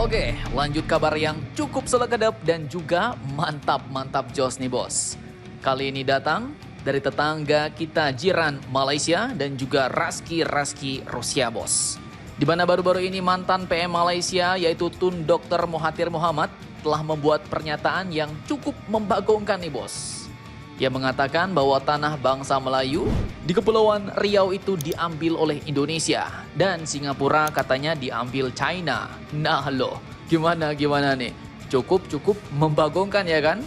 Oke, lanjut kabar yang cukup selekedap dan juga mantap jos nih bos. Kali ini datang dari tetangga kita jiran Malaysia dan juga Raski Rusia bos. Di mana baru-baru ini mantan PM Malaysia yaitu Tun Dr. Mahathir Mohamad telah membuat pernyataan yang cukup membagongkan nih bos. Ia mengatakan bahwa tanah bangsa Melayu di Kepulauan Riau itu diambil oleh Indonesia dan Singapura katanya diambil China. Nah loh, gimana nih? Cukup membagongkan ya kan?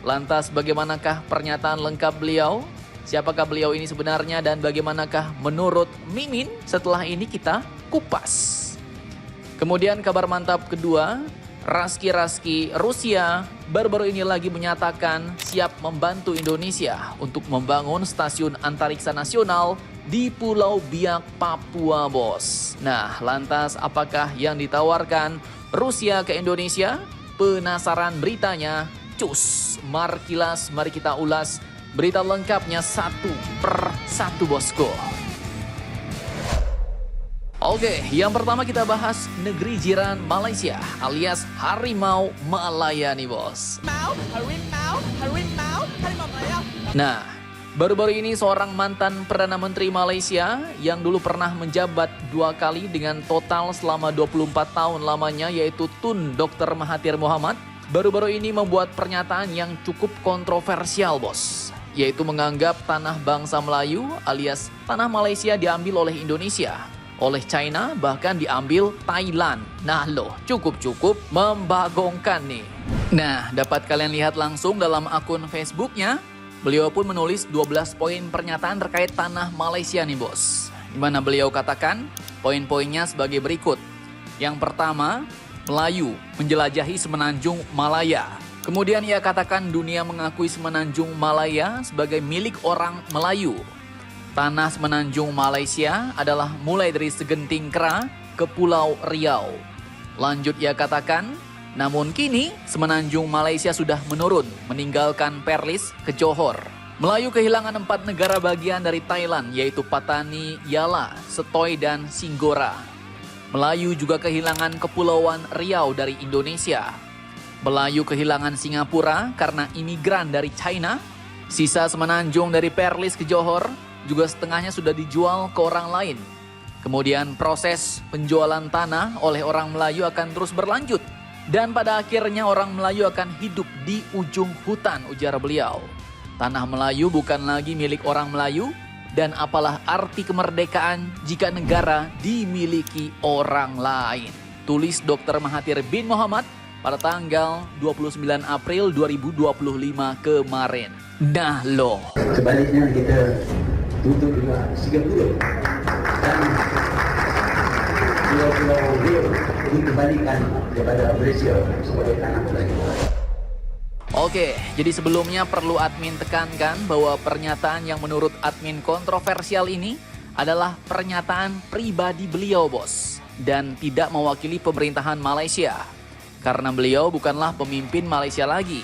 Lantas bagaimanakah pernyataan lengkap beliau? Siapakah beliau ini sebenarnya dan bagaimanakah menurut Mimin? Setelah ini kita kupas. Kemudian kabar mantap kedua, Raski Rusia baru-baru ini lagi menyatakan siap membantu Indonesia untuk membangun stasiun antariksa nasional di Pulau Biak, Papua, bos. Nah, lantas apakah yang ditawarkan Rusia ke Indonesia? Penasaran beritanya? Cus, mari kita ulas berita lengkapnya satu per satu, bosku. Oke, yang pertama kita bahas negeri jiran Malaysia alias Harimau Malaya nih bos. Harimau Malaya. Nah, baru-baru ini seorang mantan Perdana Menteri Malaysia yang dulu pernah menjabat 2 kali dengan total selama 24 tahun lamanya yaitu Tun Dr. Mahathir Mohamad baru-baru ini membuat pernyataan yang cukup kontroversial bos. Yaitu menganggap tanah bangsa Melayu alias tanah Malaysia diambil oleh Indonesia. Oleh China bahkan diambil Thailand. Nah loh, cukup membagongkan nih. Nah, dapat kalian lihat langsung dalam akun Facebooknya. Beliau pun menulis 12 poin pernyataan terkait tanah Malaysia nih bos. Dimana beliau katakan poin-poinnya sebagai berikut. Yang pertama, Melayu menjelajahi semenanjung Malaya. Kemudian ia katakan dunia mengakui semenanjung Malaya sebagai milik orang Melayu. Tanah semenanjung Malaysia adalah mulai dari Segenting Kera ke Pulau Riau. Lanjut ia katakan, namun kini semenanjung Malaysia sudah menurun, meninggalkan Perlis ke Johor. Melayu kehilangan 4 negara bagian dari Thailand, yaitu Patani, Yala, Setoi, dan Singgora. Melayu juga kehilangan Kepulauan Riau dari Indonesia. Melayu kehilangan Singapura karena imigran dari China. Sisa semenanjung dari Perlis ke Johor juga setengahnya sudah dijual ke orang lain. Kemudian proses penjualan tanah oleh orang Melayu akan terus berlanjut. Dan pada akhirnya orang Melayu akan hidup di ujung hutan, ujar beliau. Tanah Melayu bukan lagi milik orang Melayu. Dan apalah arti kemerdekaan jika negara dimiliki orang lain. Tulis Dr. Mahathir bin Mohamad pada tanggal 29 April 2025 kemarin. Nah loh. Sebaliknya kita tutup juga Singapura dan Pulau Riau dikembalikan kepada Malaysia sebagai tanah Melayu. Oke, jadi sebelumnya perlu admin tekankan bahwa pernyataan yang menurut admin kontroversial ini adalah pernyataan pribadi beliau bos dan tidak mewakili pemerintahan Malaysia. Karena beliau bukanlah pemimpin Malaysia lagi.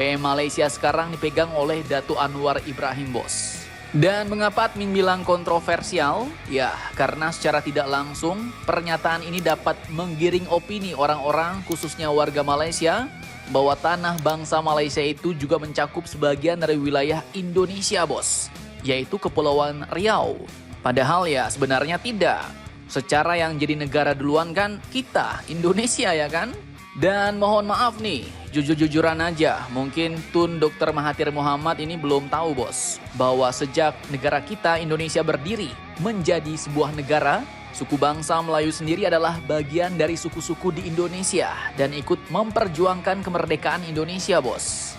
PM Malaysia sekarang dipegang oleh Datuk Anwar Ibrahim bos. Dan mengapa admin bilang kontroversial? Ya, karena secara tidak langsung pernyataan ini dapat menggiring opini orang-orang khususnya warga Malaysia bahwa tanah bangsa Malaysia itu juga mencakup sebagian dari wilayah Indonesia bos, yaitu Kepulauan Riau. Padahal ya sebenarnya tidak. Secara yang jadi negara duluan kan kita, Indonesia ya kan? Dan mohon maaf nih, jujur-jujuran aja, mungkin Tun Dr. Mahathir Mohamad ini belum tahu bos, bahwa sejak negara kita Indonesia berdiri menjadi sebuah negara, suku bangsa Melayu sendiri adalah bagian dari suku-suku di Indonesia dan ikut memperjuangkan kemerdekaan Indonesia bos.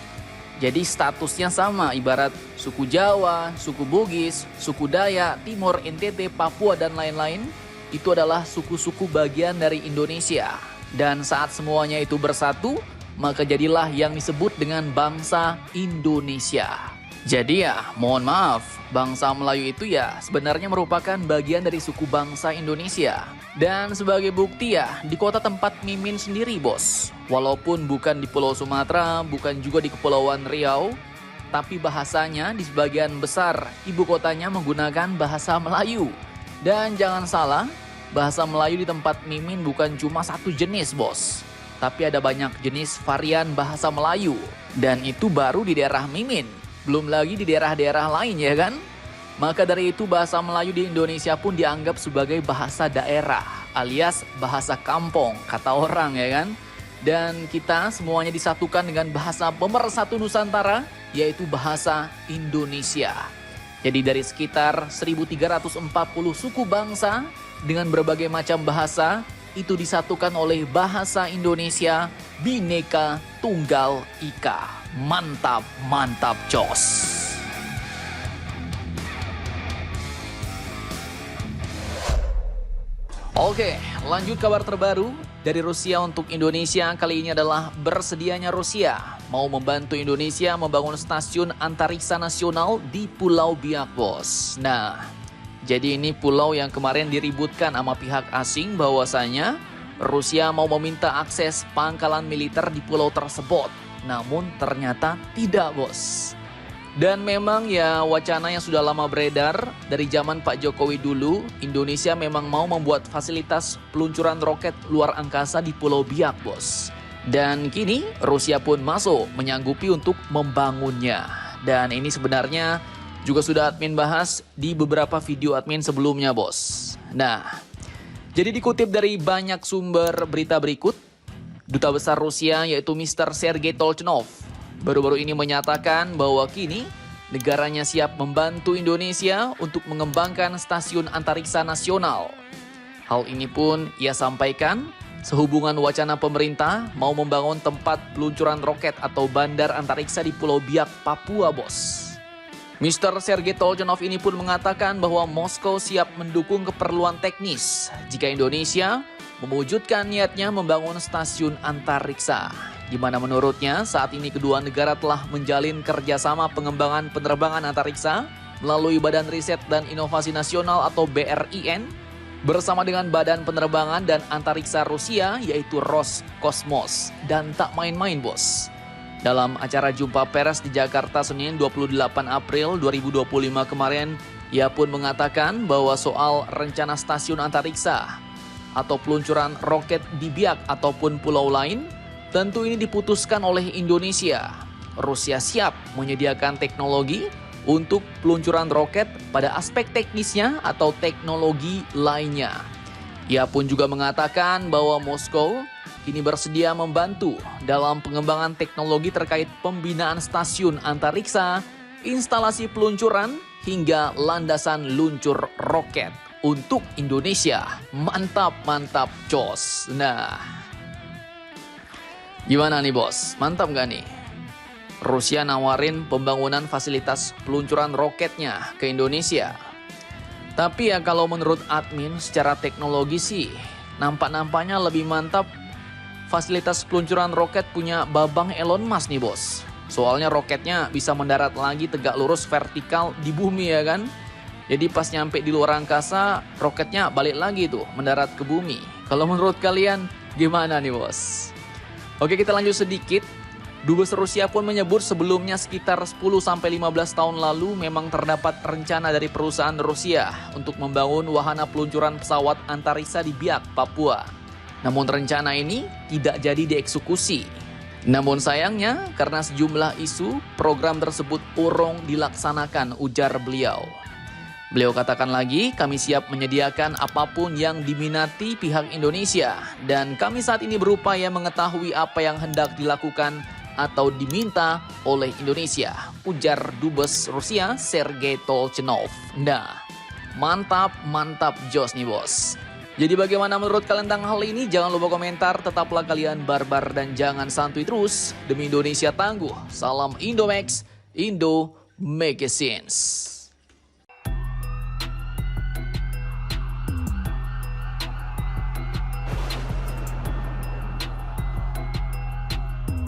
Jadi statusnya sama ibarat suku Jawa, suku Bugis, suku Dayak, Timor, NTT, Papua dan lain-lain itu adalah suku-suku bagian dari Indonesia. Dan saat semuanya itu bersatu, maka jadilah yang disebut dengan bangsa Indonesia. Jadi ya, mohon maaf, bangsa Melayu itu ya sebenarnya merupakan bagian dari suku bangsa Indonesia. Dan sebagai bukti ya, di kota tempat Mimin sendiri bos. Walaupun bukan di Pulau Sumatera, bukan juga di Kepulauan Riau, tapi bahasanya di sebagian besar ibu kotanya menggunakan bahasa Melayu. Dan jangan salah, bahasa Melayu di tempat Mimin bukan cuma satu jenis, bos. Tapi ada banyak jenis varian bahasa Melayu. Dan itu baru di daerah Mimin. Belum lagi di daerah-daerah lain, ya kan? Maka dari itu bahasa Melayu di Indonesia pun dianggap sebagai bahasa daerah, alias bahasa kampung, kata orang, ya kan? Dan kita semuanya disatukan dengan bahasa pemersatu Nusantara, yaitu bahasa Indonesia. Jadi dari sekitar 1340 suku bangsa dengan berbagai macam bahasa, itu disatukan oleh bahasa Indonesia Bhinneka Tunggal Ika. Mantap, mantap, jos. Oke, lanjut kabar terbaru dari Rusia untuk Indonesia. Kali ini adalah bersedianya Rusia mau membantu Indonesia membangun stasiun antariksa nasional di Pulau Biak, bos. Nah, jadi ini pulau yang kemarin diributkan sama pihak asing, bahwasanya Rusia mau meminta akses pangkalan militer di pulau tersebut. Namun ternyata tidak, bos. Dan memang ya wacana yang sudah lama beredar dari zaman Pak Jokowi dulu, Indonesia memang mau membuat fasilitas peluncuran roket luar angkasa di Pulau Biak, bos. Dan kini Rusia pun masuk menyanggupi untuk membangunnya. Dan ini sebenarnya juga sudah admin bahas di beberapa video admin sebelumnya, bos. Nah, jadi dikutip dari banyak sumber berita berikut, Duta Besar Rusia yaitu Mr. Sergei Tolchnov baru-baru ini menyatakan bahwa kini negaranya siap membantu Indonesia untuk mengembangkan stasiun antariksa nasional. Hal ini pun ia sampaikan sehubungan wacana pemerintah mau membangun tempat peluncuran roket atau bandar antariksa di Pulau Biak, Papua, bos. Mr. Sergei Tolchnov ini pun mengatakan bahwa Moskow siap mendukung keperluan teknis jika Indonesia mewujudkan niatnya membangun stasiun antariksa, di mana menurutnya saat ini kedua negara telah menjalin kerjasama pengembangan penerbangan antariksa melalui Badan Riset dan Inovasi Nasional atau BRIN bersama dengan Badan Penerbangan dan Antariksa Rusia yaitu Roskosmos. Dan tak main-main, bos. Dalam acara jumpa pers di Jakarta Senin 28 April 2025 kemarin, ia pun mengatakan bahwa soal rencana stasiun antariksa atau peluncuran roket di Biak ataupun pulau lain, tentu ini diputuskan oleh Indonesia. Rusia siap menyediakan teknologi untuk peluncuran roket pada aspek teknisnya atau teknologi lainnya. Ia pun juga mengatakan bahwa Moskow kini bersedia membantu dalam pengembangan teknologi terkait pembinaan stasiun antariksa, instalasi peluncuran, hingga landasan luncur roket untuk Indonesia. Mantap, mantap, jos. Nah, gimana nih, bos? Mantap gak nih? Rusia nawarin pembangunan fasilitas peluncuran roketnya ke Indonesia. Tapi ya kalau menurut admin secara teknologi sih, nampak-nampaknya lebih mantap fasilitas peluncuran roket punya Babang Elon Musk nih, bos. Soalnya roketnya bisa mendarat lagi tegak lurus vertikal di bumi, ya kan? Jadi pas nyampe di luar angkasa, roketnya balik lagi tuh mendarat ke bumi. Kalau menurut kalian gimana nih, bos? Oke, kita lanjut sedikit. Dubes Rusia pun menyebut sebelumnya sekitar 10-15 tahun lalu memang terdapat rencana dari perusahaan Rusia untuk membangun wahana peluncuran pesawat antariksa di Biak, Papua. Namun rencana ini tidak jadi dieksekusi. Namun sayangnya karena sejumlah isu, program tersebut urung dilaksanakan, ujar beliau. Beliau katakan lagi, kami siap menyediakan apapun yang diminati pihak Indonesia. Dan kami saat ini berupaya mengetahui apa yang hendak dilakukan atau diminta oleh Indonesia, ujar Dubes Rusia Sergei Tolchnov. Nah, mantap, mantap jos nih, bos. Jadi bagaimana menurut kalian tentang hal ini? Jangan lupa komentar, tetaplah kalian barbar dan jangan santuy terus. Demi Indonesia tangguh, salam Indomax, Indo Make Sense.